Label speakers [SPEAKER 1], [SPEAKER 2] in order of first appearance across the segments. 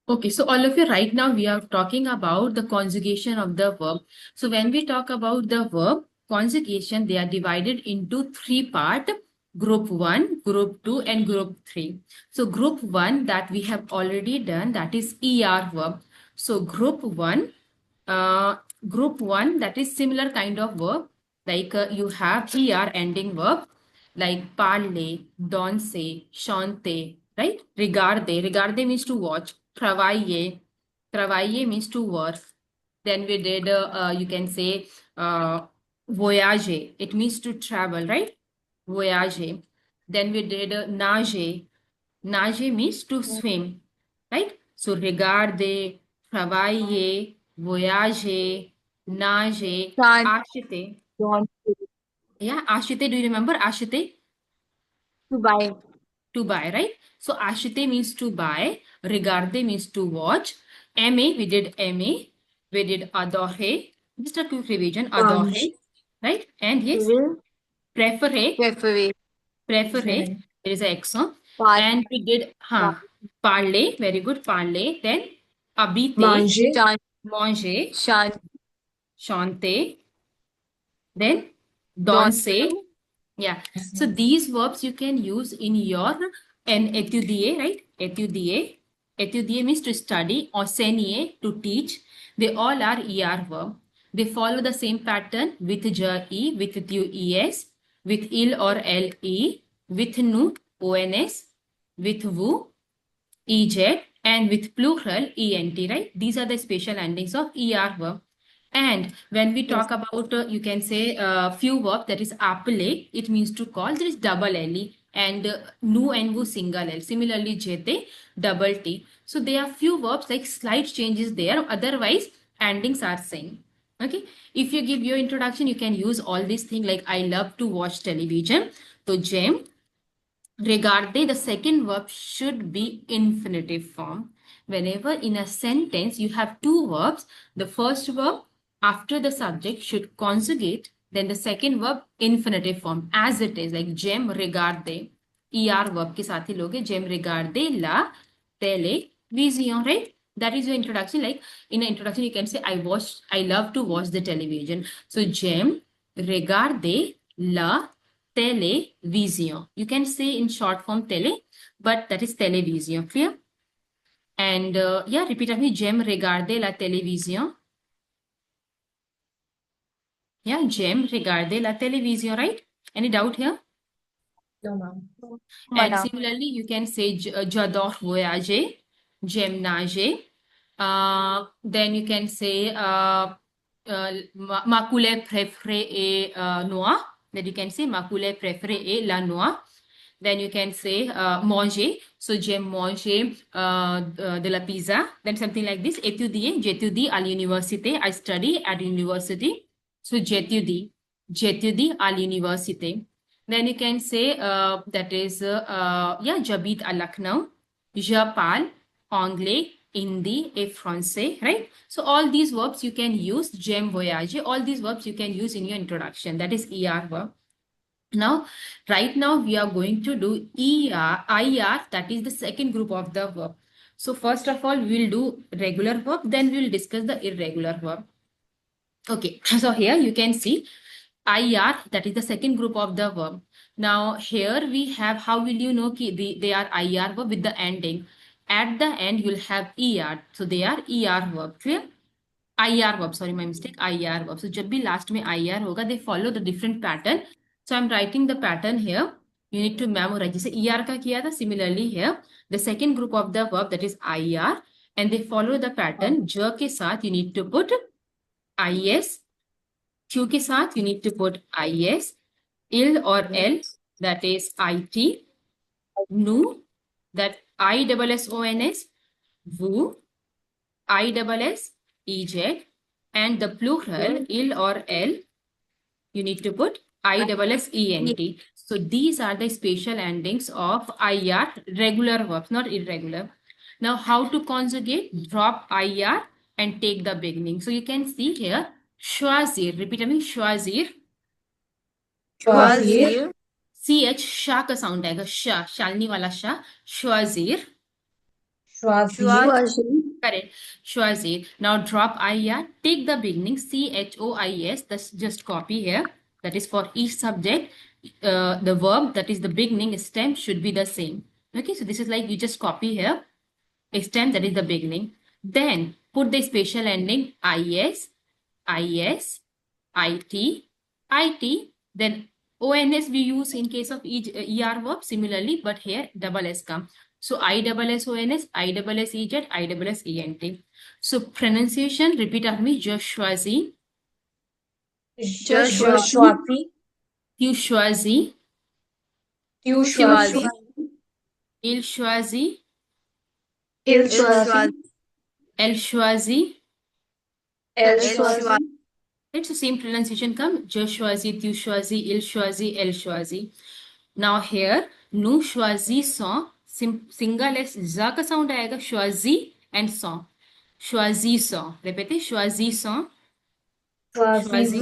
[SPEAKER 1] Okay, so all of you, right now we are talking about the conjugation of the verb. So when we talk about the verb conjugation, they are divided into three parts: group 1, group 2, and group 3. So group 1 that we have already done, that is ER verb. So uh, group 1 that is similar kind of verb, like you have ER ending verb like parler, danser, chanter, right? Regarder, regarder means to watch. Travailler, travailler means to work. Then we did, you can say, voyager. It means to travel, right? Voyager. Then we did nager. Nager means to swim, right? So regarder, travailler, voyager, nager,
[SPEAKER 2] Chant,
[SPEAKER 1] acheter.
[SPEAKER 2] want
[SPEAKER 1] Yeah, acheter. Do you remember acheter?
[SPEAKER 2] to buy.
[SPEAKER 1] To buy, right? So ashite means to buy, regarde means to watch, aimer, we did aimer, we did adorer, just a quick revision,
[SPEAKER 2] Punch.
[SPEAKER 1] adorer, right? And yes,
[SPEAKER 2] Will.
[SPEAKER 1] préférer,
[SPEAKER 2] Preference.
[SPEAKER 1] préférer, there is an accent,
[SPEAKER 2] Part.
[SPEAKER 1] and we did, parler, very good, parler, then habiter,
[SPEAKER 2] Manger. Chant.
[SPEAKER 1] manger,
[SPEAKER 2] Chant.
[SPEAKER 1] chanter, then
[SPEAKER 2] Don't.
[SPEAKER 1] danser. Yeah. So these verbs you can use in your an étudier, right? Étudier. Étudier means to study, enseigner to teach. They all are ER verb. They follow the same pattern with je, with you, es, with il or le, with nous, ons, with vous, ej, and with plural, ent, right? These are the special endings of ER verb. And when we
[SPEAKER 2] Yes.
[SPEAKER 1] talk about, you can say few verb, that is appeler, it means to call, there is double le, and nu and vu single l. Similarly, jete, double t. So there are few verbs like slight changes there. Otherwise, endings are same. Okay. If you give your introduction, you can use all these things like I love to watch television. So, Jem, regarde, the second verb should be infinitive form. Whenever in a sentence you have two verbs, the first verb after the subject should conjugate, then the second verb infinitive form as it is, like j'aime regarder. ER verb के साथ ही लोगे j'aime regarder la télévision, right? That is your introduction. Like in an introduction, you can say I love to watch the television. So j'aime regarder la télévision. You can say in short form tele, but that is télévision. Clear? And yeah, repeat after me. J'aime regarder la télévision. Yeah, j'aime regarder la télévision, right? Any doubt here?
[SPEAKER 2] No, ma'am.
[SPEAKER 1] And
[SPEAKER 2] Mana.
[SPEAKER 1] similarly, you can say j'adore voyager, j'aime nager. Then you can say ma couleur préférée est noire. Then you can say ma couleur préférée est la noire. Then you can say manger. So j'aime manger de la pizza. Then something like this. Étudier. J'étudie à l'université. I study at university. So j'étudie à l'université. Then you can say that is yeah, j'habite à Lucknow. Je parle anglais, hindi et français, right? So all these verbs you can use. J'aime voyager. All these verbs you can use in your introduction. That is ER verb. Now, right now we are going to do IR, that is the second group of the verb. So first of all, we will do regular verb, then we will discuss the irregular verb. Okay, so here you can see IR, that is the second group of the verb. Now here we have, how will you know they are IR verb with the ending? At the end, you will have ER. So they are ER verb. Clear? IR verb, sorry, my mistake, IR verb. So जब भी last में IR होगा, they follow the different pattern. So I'm writing the pattern here. You need to memorize. जैसे ER का किया था, similarly here, the second group of the verb, that is IR, and they follow the pattern. ज के साथ you need to put IS. Q के साथ you need to put IS. Il or L, that is IT. Nu, that ISSONS. Vu, ISSEZ, and the plural il or l, you need to put ISSENT. So these are the special endings of IR, regular verbs, not irregular. Now how to conjugate? Drop IR and take the beginning. So you can see here, choisir. Repeat after me, choisir.
[SPEAKER 2] Choisir.
[SPEAKER 1] CH, शा का sound आएगा, शा, शालनी वाला शा, choisir.
[SPEAKER 2] Schwazir.
[SPEAKER 1] Correct. Schwazir. Now drop IR. Take the beginning CHOIS. That's just copy here. That is for each subject. The verb, that is the beginning stem, should be the same. Okay, so this is like you just copy here. Stem, that is the beginning. Then put the special ending IS, IS, IT, IT. Then ONS we use in case of each ER verb similarly, but here double S come. So ISSONS, ISSEZ, ISSENT. So pronunciation, repeat after me. Joshwazi,
[SPEAKER 2] Schwazi.
[SPEAKER 1] Tushwazi,
[SPEAKER 2] Schwazi.
[SPEAKER 1] Ilshwazi,
[SPEAKER 2] Schwazi.
[SPEAKER 1] Elshwazi.
[SPEAKER 2] Schwazi.
[SPEAKER 1] It's the same pronunciation come. Joshwazi, Tushwazi, Ilshwazi, Elshwazi. Now here, Nu Shwazi song, single S za का sound आएगा, Shwazi and song. Shwazi song. Repeat, Shwazi song. Shwazi.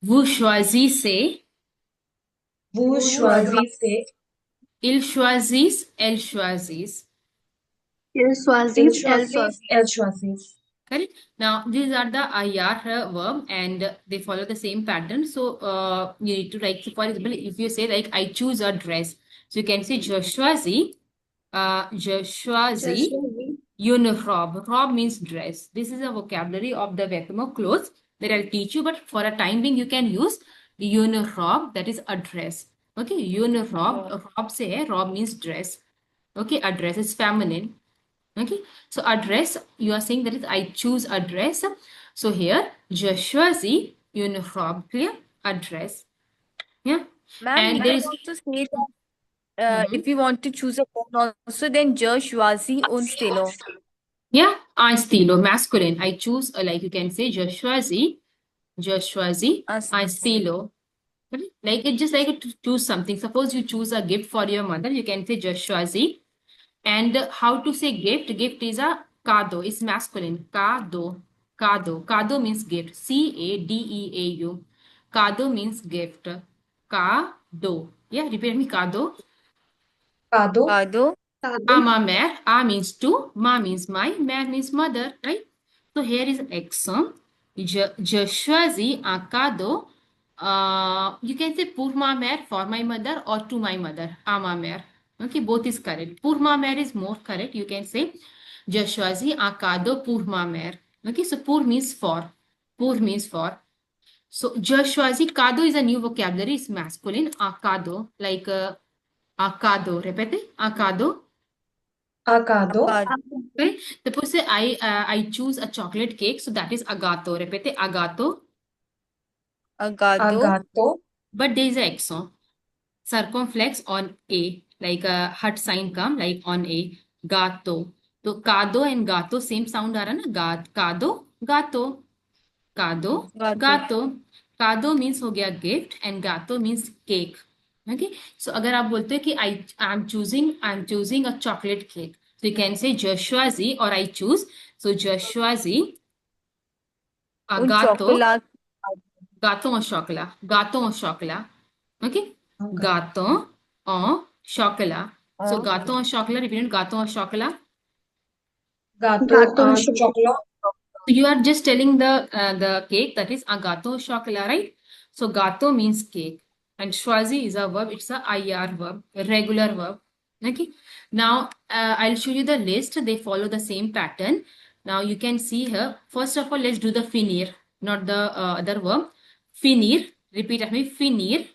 [SPEAKER 1] Vu Shwazi se.
[SPEAKER 2] Vu Schwazi se.
[SPEAKER 1] Il Shwazis, El Shwazis.
[SPEAKER 2] Schwazis.
[SPEAKER 1] Correct. Now these are the IR verb and they follow the same pattern. So you need to write. For example, if you say like I choose a dress, so you can say Joshwazi, Joshwazi uniform. Rob means dress. This is a vocabulary of the Vekamo clothes that I'll teach you. But for a time being, you can use uniform. That is a dress. Okay, uniform. Rob say Rob means dress. Okay, a dress is feminine. Okay, so address, you are saying that is I choose address. So here, Joshwazi uniform, clear? Address. Yeah.
[SPEAKER 3] Ma'am,
[SPEAKER 1] And
[SPEAKER 3] you
[SPEAKER 1] there
[SPEAKER 3] can
[SPEAKER 1] is
[SPEAKER 3] also say that if you want to choose a pronoun also, then Joshwazi und Stelo.
[SPEAKER 1] yeah, I stilo, masculine. I choose like you can say Joshwazi, I stilo. Like it just like to choose something. Suppose you choose a gift for your mother, you can say Joshwazi. And how to say gift? Gift is a kado. It's masculine. Kado. Kado. Kado means gift. CADEAU. Kado means gift. Kado. Yeah, repeat me. Kado.
[SPEAKER 2] Kado.
[SPEAKER 3] Kado.
[SPEAKER 1] Ama mer. A means two. Ma means my. Mer means mother. Right? So here is exam. Joshwazi akado. You can say Purma mer for my mother or to my mother. Ama mer. Okay, both is correct. Purma mer is more correct. You can say Joshwazi akado Purma mer. Okay, so Pur means for. Pur means for. So Joshwazi kado is a new vocabulary. It's masculine. Akado, like akado. Repete. Akado.
[SPEAKER 2] Akado.
[SPEAKER 1] Okay. Suppose say I choose a chocolate cake. So that is agato. Repete. Agato.
[SPEAKER 3] Agado.
[SPEAKER 2] Agato.
[SPEAKER 1] But there is a exon. Circumflex on A, like a hut sign come like on A. Gato. So kado and gato same sound आ रहा ना. Kado, gato. Kado,
[SPEAKER 3] Gato.
[SPEAKER 1] gato. Kado means हो गया gift and gato means cake. Okay. So अगर आप बोलते हो कि I'm choosing a chocolate cake. So you can say Joshwazi or I choose. So Joshwazi,
[SPEAKER 3] Un
[SPEAKER 1] gato.
[SPEAKER 3] chocolate.
[SPEAKER 1] Gâteau au chocolat. Gâteau au chocolat. Okay?
[SPEAKER 2] Okay.
[SPEAKER 1] Gâteau au chocolat. So
[SPEAKER 3] Oh.
[SPEAKER 1] gâteau au chocolat, repeat it. Gâteau au chocolat.
[SPEAKER 2] Gato. Chocolate.
[SPEAKER 1] So you are just telling the cake that is a gâteau au chocolat, right? So gâteau means cake. And schwazi is a verb. It's a IR verb, a regular verb. Okay. Now I'll show you the list. They follow the same pattern. Now you can see here. First of all, let's do the finir, not the other verb. Finir. Repeat after me. Finir.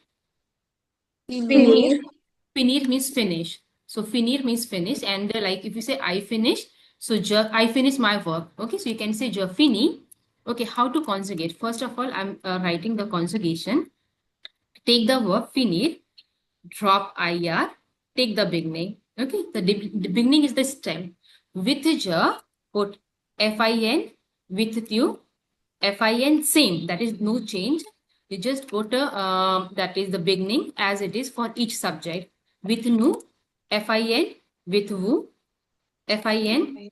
[SPEAKER 2] Finir.
[SPEAKER 1] Finir means finish. So finir means finish. And like if you say I finish, so I finish my work. Okay, so you can say je fini. Okay, how to conjugate? First of all, I'm writing the conjugation. Take the verb finir, drop IR, take the beginning. Okay, the beginning is the stem. With je, put FIN, with you, FIN, same. That is no change. You just put that is the beginning as it is for each subject. With nu, FIN, with wu, FIN,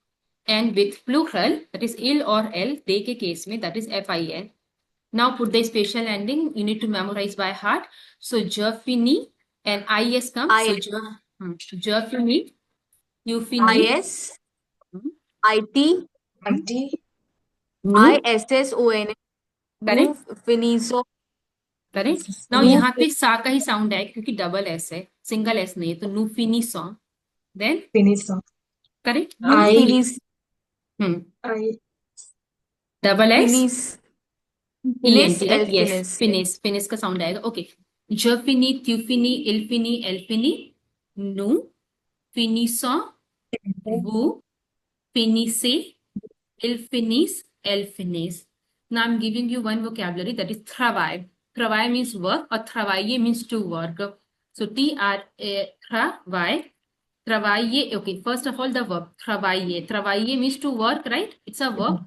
[SPEAKER 1] and with plural, that is il or el, they ke case mein, that is FIN. Now put the special ending. You need to memorize by heart. So je fini and IS comes. So je fini. You fini.
[SPEAKER 3] IS, IT,
[SPEAKER 2] IT,
[SPEAKER 1] Nu.
[SPEAKER 3] ISSON,
[SPEAKER 1] Correct.
[SPEAKER 3] nu finiso,
[SPEAKER 1] correct now
[SPEAKER 3] nu
[SPEAKER 1] यहाँ पे सा का ही sound है क्योंकि double S है single S नहीं है तो नु फिनी सॉन्ग then
[SPEAKER 2] Finisa.
[SPEAKER 1] Correct
[SPEAKER 3] nu
[SPEAKER 2] I,
[SPEAKER 3] finis,
[SPEAKER 1] hmm
[SPEAKER 2] I,
[SPEAKER 1] double S
[SPEAKER 3] finis,
[SPEAKER 1] E
[SPEAKER 3] finis,
[SPEAKER 1] N T right yes
[SPEAKER 3] finis.
[SPEAKER 1] फिनिस फिनिस का साउंड आएगा ओके ज फिनी त्यू फिनी इल फिनी एल फिनी नु फिनिसो वू फिनिसे il finis el finis now I'm giving you one vocabulary that is travail travail means work or travailler means to work so t r a travail travailler okay first of all the verb travailler travailler means to work right it's a verb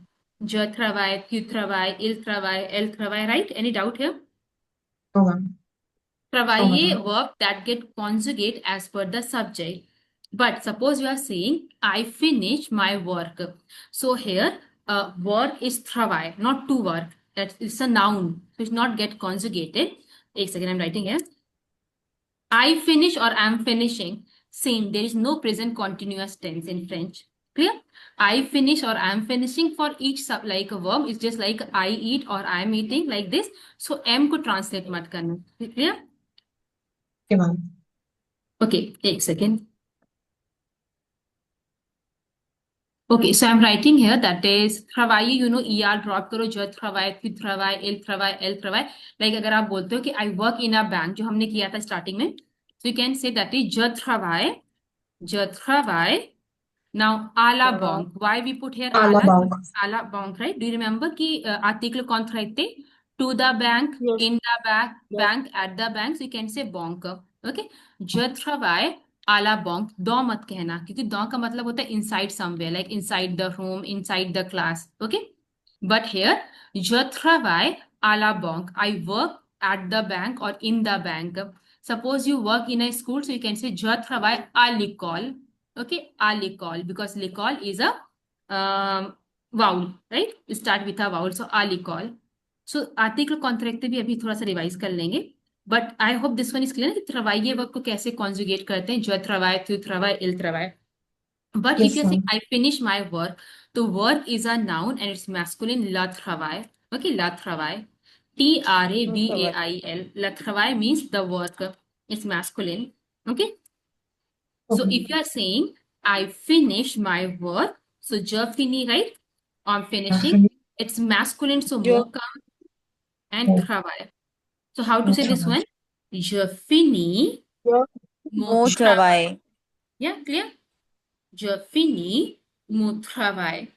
[SPEAKER 1] je travaille tu travailles il travaille elle travaille right any doubt here
[SPEAKER 2] no ma'am. No
[SPEAKER 1] travailler
[SPEAKER 2] madam.
[SPEAKER 1] verb that get conjugate as per the subject. But suppose you are saying, I finish my work. So here, work is travail, not to work. That is a noun. So it's not get conjugated. एक second, I'm writing here. I finish or I'm finishing. Same, there is no present continuous tense in French. Clear? I finish or I'm finishing for each sub like a verb. It's just like I eat or I'm eating like this. So M को translate मत करना. Clear?
[SPEAKER 2] Okay ma'am.
[SPEAKER 1] Okay, एक second. Okay, so I'm writing here that is travailler, you know, ER drop करो je travaille, tu travaille, il travaille, elle travaille. Like अगर आप बोलते हो कि I work in a bank जो हमने किया था starting में, so you can say that is je travaille. Now à la banque. Why we put here
[SPEAKER 2] À la
[SPEAKER 1] à la?
[SPEAKER 2] banque.
[SPEAKER 1] À la banque, right? Do you remember कि article कौन था इतने? To the bank,
[SPEAKER 3] Yes.
[SPEAKER 1] in the bank,
[SPEAKER 3] Yes.
[SPEAKER 1] bank, at the bank. So you can say banque. Okay? Je travaille à la banque. Dans मत कहना क्योंकि dans का मतलब होता है inside somewhere, like inside the room, inside the class. Okay? But here, je travaille à la banque. I work at the bank or in the bank. Suppose you work in a school, so you can say je travaille à l'école. Okay, à l'école because l'école is a vowel, right? You start with a vowel, so à l'école. So article contract भी अभी थोड़ा सा revise कर लेंगे. But I hope this one is clear कि travailler verb को कैसे conjugate करते हैं. Je travaille, tu travailles, il travaille. But if
[SPEAKER 2] Yes
[SPEAKER 1] you're saying
[SPEAKER 2] ma'am.
[SPEAKER 1] I finish my work, the work is a noun and it's masculine la travail. Okay, la travail. Travail. La travail means the work. It's masculine. Okay. So
[SPEAKER 2] Okay.
[SPEAKER 1] if you are saying I finish my work, so je fini, right? I'm finishing. It's masculine, so
[SPEAKER 3] Je,
[SPEAKER 1] mo come and
[SPEAKER 2] Oh,
[SPEAKER 1] travail. So how to
[SPEAKER 2] no
[SPEAKER 1] say this
[SPEAKER 2] travail.
[SPEAKER 1] one? Je finis
[SPEAKER 3] je,
[SPEAKER 1] mon
[SPEAKER 3] mon
[SPEAKER 1] travail.
[SPEAKER 3] travail.
[SPEAKER 1] Yeah, clear? Je finis mon travail.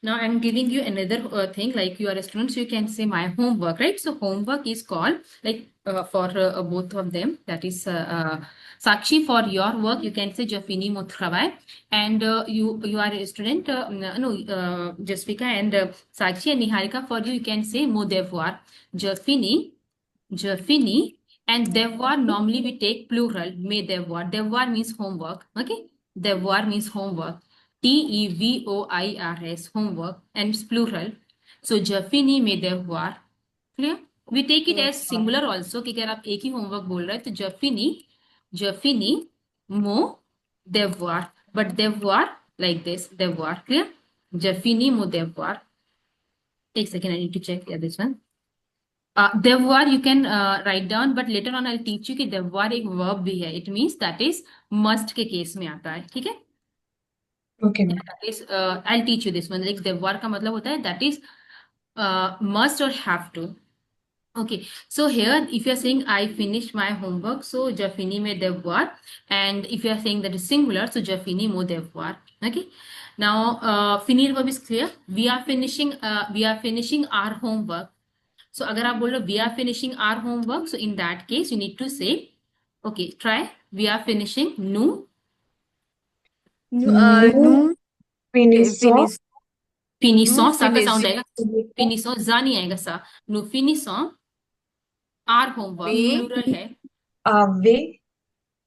[SPEAKER 1] Now I'm giving you another thing like you are a student, so you can say my homework, right? So homework is called like for both of them. That is Sakshi for your work. You can say je finis mon travail, and you are a student. Jasvika and Sakshi and Niharika for you. You can say mon devoir. Je finis, je finis, and devoir normally we take plural. Mes devoir. Devoir means homework. Okay, devoir means homework. TEVOIRS, homework, and it's plural. So, je finis mes devoirs. Clear? We take it as singular also कि अगर आप एक ही homework बोल रहे हैं तो je finis mon devoir. But devoir like this, devoir. Clear? Je finis mon devoir. Take a second, I need to check this one. Devoir you can write down, but later on I'll teach you कि devoir एक verb भी है. It means that is must के case में आता है. ठीक है?
[SPEAKER 2] Okay ma'am.
[SPEAKER 1] That is, I'll teach you this one. Like devoir का मतलब होता है that is must or have to. Okay, so here if you're saying I finished my homework, so je finis mes devoirs, and if you're saying that is singular, so je finis mon devoir. Okay, now finir verb is clear. We are finishing our homework. So अगर आप बोल रहे we are finishing our homework, so in that case you need to say, okay, try. We are finishing nous
[SPEAKER 3] Nous
[SPEAKER 2] Finissons.
[SPEAKER 1] finissons.
[SPEAKER 3] nous
[SPEAKER 1] Ça का sound
[SPEAKER 3] finissons
[SPEAKER 1] आएगा. Finissons, जा नहीं आएगा सा. Nous finissons our homework.
[SPEAKER 3] avec
[SPEAKER 1] Plural है.
[SPEAKER 2] Avec.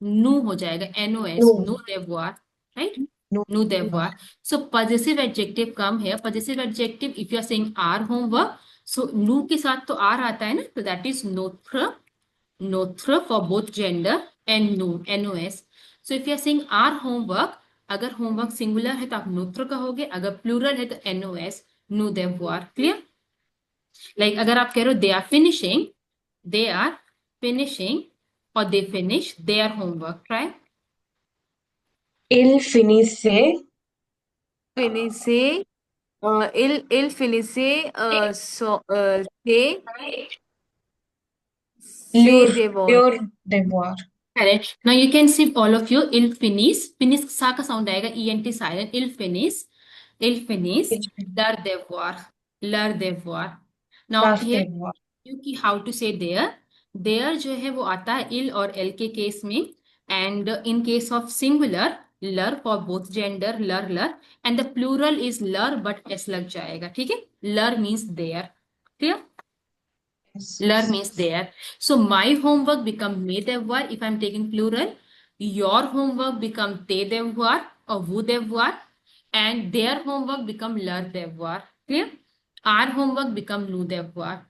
[SPEAKER 1] Nous हो जाएगा. NOS.
[SPEAKER 2] Nous.
[SPEAKER 1] Nous devoir. Right?
[SPEAKER 2] Nous.
[SPEAKER 1] Nous devoir. So possessive adjective come here. Possessive adjective if you are saying our homework. So nous के साथ तो R आता है ना. So that is notre. Notre for both gender and nous. NOS. So if you are saying our homework, अगर homework singular है तो आप notre कहोगे, अगर प्लूरल है तो nos, nous devoir. Clear? Like अगर आप कह रहे हो दे आर फिनिशिंग और they finish their homework. Try.
[SPEAKER 2] Il finissait
[SPEAKER 3] Finissez, il finissait ses devoirs.
[SPEAKER 2] leur devoir.
[SPEAKER 1] Correct. Now you can see all of you. Il finis. Finish सा का sound आएगा. ENT silent. Il finis. Il finis. Leur devoir. Leur devoir. Now
[SPEAKER 2] Leur
[SPEAKER 1] here
[SPEAKER 2] devoir.
[SPEAKER 1] कि how to say there. There जो है वो आता है il और el के केस में. And in case of singular, लर for both gender, लर. And the plural is लर but s लग जाएगा. ठीक है? लर means there. Clear?
[SPEAKER 2] Yes.
[SPEAKER 1] Learn means there. So my homework become mes devoir if I'm taking plural. Your homework become tes devoir or vos devoir. And their homework become leur devoir. Clear? Our homework become nous devoir.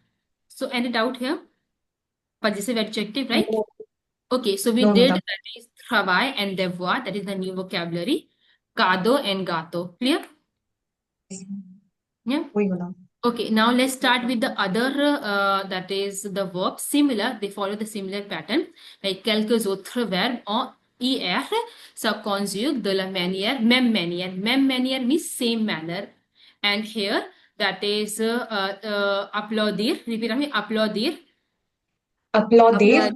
[SPEAKER 1] So any doubt here? Possessive adjective, right?
[SPEAKER 2] No,
[SPEAKER 1] Okay, so we
[SPEAKER 2] no,
[SPEAKER 1] did
[SPEAKER 2] madam.
[SPEAKER 1] that is travail and devoir. That is the new vocabulary. Cadeau and gâteau. Clear? Yeah.
[SPEAKER 2] Oui, madam.
[SPEAKER 1] Okay, now let's start with the other, that is the verb. Similar, they follow the similar pattern. Like quelques autres verbes en IR se conjuguent de la manière, même manière. Même manière means same manner. And here, that is applaudir. Repeat after me, applaudir.
[SPEAKER 2] Applaudir,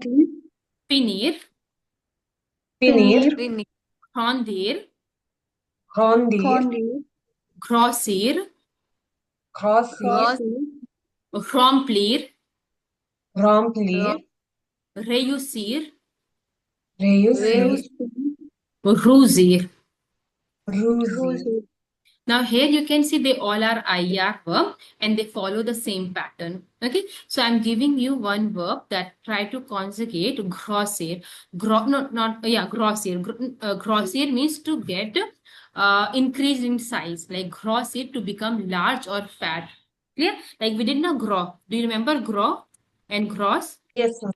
[SPEAKER 1] Finir.
[SPEAKER 2] finir,
[SPEAKER 1] Grandir.
[SPEAKER 2] grandir,
[SPEAKER 1] Grossir.
[SPEAKER 2] grossir,
[SPEAKER 1] Remplir.
[SPEAKER 2] remplir,
[SPEAKER 1] Réussir.
[SPEAKER 2] réussir,
[SPEAKER 1] Rousir.
[SPEAKER 2] rousir.
[SPEAKER 1] Now here you can see they all are IR verb and they follow the same pattern. Okay, so I'm giving you one verb that try to conjugate grossir. Grossir. Grossir means to get increase in size, like grossir to become large or fat. Clear? Like we did not grow. Do you remember grow and gross?
[SPEAKER 2] Yes, ma'am.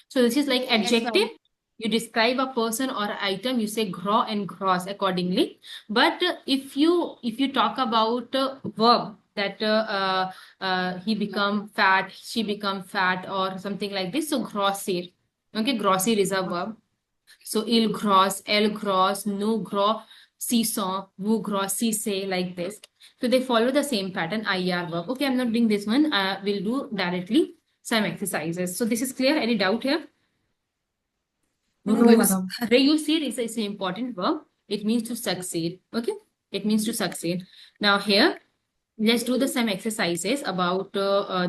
[SPEAKER 1] So this is like adjective. You describe a person or item, you say grow and gross accordingly. But if you talk about verb that he become fat, she become fat, or something like this, so grossir. Okay, grossir is a verb. So il gross, elle gross, nous gros, si sont, vous gros, si say, like this. So they follow the same pattern, IR verb. Okay, I'm not doing this one. We'll do directly some exercises. So this is clear. Any doubt here?
[SPEAKER 2] No, madam.
[SPEAKER 1] Réussir is an important verb. It means to succeed. Okay, it means to succeed. Now here, let's do the some exercises about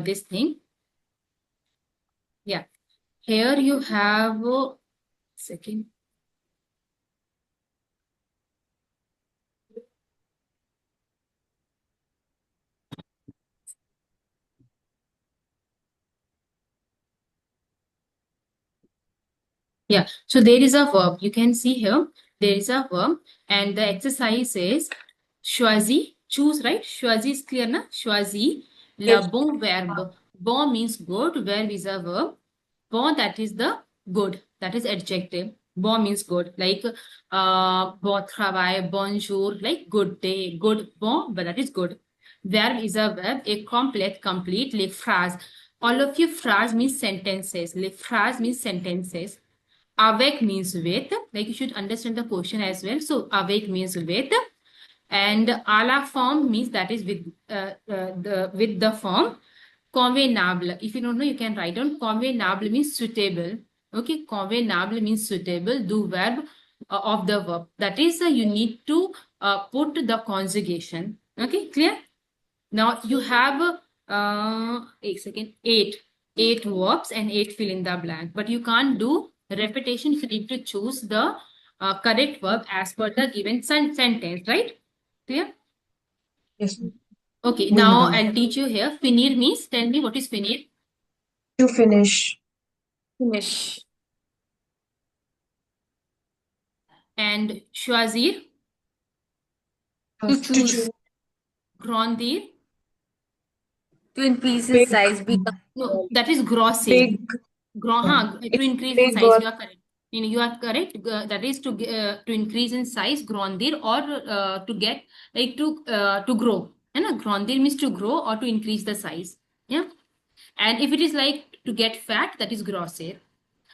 [SPEAKER 1] this thing. Yeah, here you have second. Yeah, so there is a verb. You can see here, there is a verb, and the exercise is choisi, choose, right? Choisi is clear, na? Choisi, le bon verbe. Bon means good, verb is a verb. Bon, that is the good, that is adjective. Bon means good, like bon travail, bonjour, like good day, good, bon, but that is good. Verb is a verb, a complete, complete, les phrases. All of you, phrase means sentences. Les phrases means sentences. Avec means with, like you should understand the question as well. So avec means with, and à la forme means that is with the form. Convenable. If you don't know, you can write down. Convenable means suitable. Okay, convenable means suitable. Do verb of the verb. That is, you need to put the conjugation. Okay, clear? Now you have eight verbs and 8 fill in the blank. But you can't do repetition. You need to choose the correct verb as per the given sentence, right? Clear?
[SPEAKER 2] Yes, ma'am.
[SPEAKER 1] Okay,
[SPEAKER 2] Oui,
[SPEAKER 1] now
[SPEAKER 2] madam.
[SPEAKER 1] I'll teach you here. Finir means, tell me what is finir?
[SPEAKER 2] To finish,
[SPEAKER 3] Finish.
[SPEAKER 1] And choisir,
[SPEAKER 3] To choose.
[SPEAKER 1] grandir.
[SPEAKER 3] To increase in
[SPEAKER 2] big,
[SPEAKER 3] size. Become
[SPEAKER 1] No, that is grossir.
[SPEAKER 2] big,
[SPEAKER 1] To increase in
[SPEAKER 2] big
[SPEAKER 1] size,
[SPEAKER 2] or
[SPEAKER 1] you are correct. You are correct. That is to increase in size, grandir, or to get like to grow. You know, grandir means to grow or to increase the size. Yeah. And if it is like to get fat, that is grosser.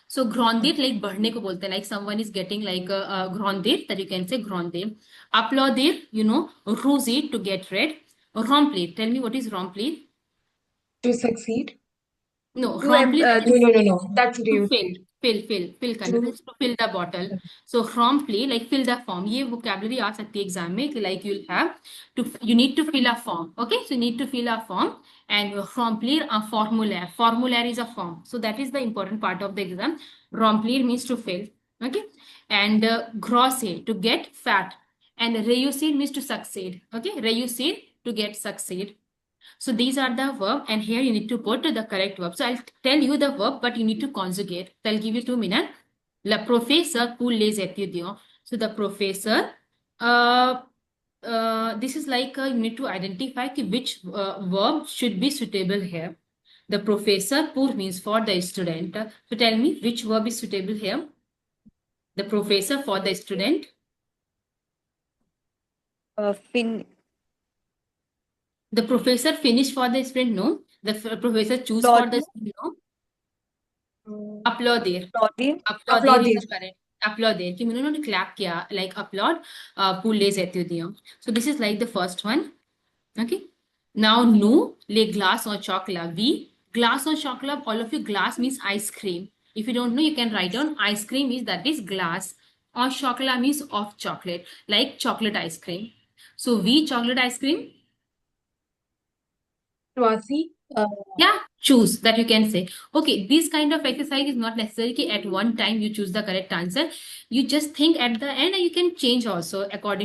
[SPEAKER 1] So grandir like बढ़ने को बोलते हैं, like someone is getting like a grandir, that you can say grandir. Applaudir, you know, rougir, to get red. Remplir. Tell me what is remplir?
[SPEAKER 2] To succeed.
[SPEAKER 1] No,
[SPEAKER 3] To em-
[SPEAKER 1] remplir that
[SPEAKER 2] No,
[SPEAKER 1] is
[SPEAKER 2] no, no, no. That's what
[SPEAKER 1] to
[SPEAKER 2] you
[SPEAKER 1] fill,
[SPEAKER 2] say.
[SPEAKER 1] fill करना, that is to fill the bottle. So remplir like fill the form. ये vocabulary आ सकती है exam में, like you'll have to, you need to fill a form. Okay, so you need to fill a form, and remplir a formulaire. Formulaire is a form. So that is the important part of the exam. Remplir means to fill. Okay, and grosser, to get fat, and réussir means to succeed. Okay, réussir, to get succeed. So these are the verb, and here you need to put the correct verb. So I'll tell you the verb, but you need to conjugate. So I'll give you 2 minutes. Le professeur pour les étudiants. So the professor, this is like you need to identify which verb should be suitable here. The professor pour means for the student. So tell me which verb is suitable here. The professor for the student.
[SPEAKER 3] fin
[SPEAKER 1] The professor finish for the student. No. The professor choose for the
[SPEAKER 3] Applaudir.
[SPEAKER 1] student. No. Applaudir.
[SPEAKER 3] Applaudir.
[SPEAKER 1] Applaudir is the correct. Applaudir. कि उन्होंने clap किया, like applaud pour les étudiants. So this is like the first one. Okay. Now nous, les glaces au chocolat. We, glace au chocolat, all of you, glass means ice cream. If you don't know, you can write down ice cream is, that is glass. Au chocolat means of chocolate, like chocolate ice cream. So we, chocolate ice cream.
[SPEAKER 2] Swati.
[SPEAKER 1] Yeah, choose, that you can say. Okay, this kind of exercise is not necessary कि at one time you choose the correct answer. You just think at the end, and you can change also according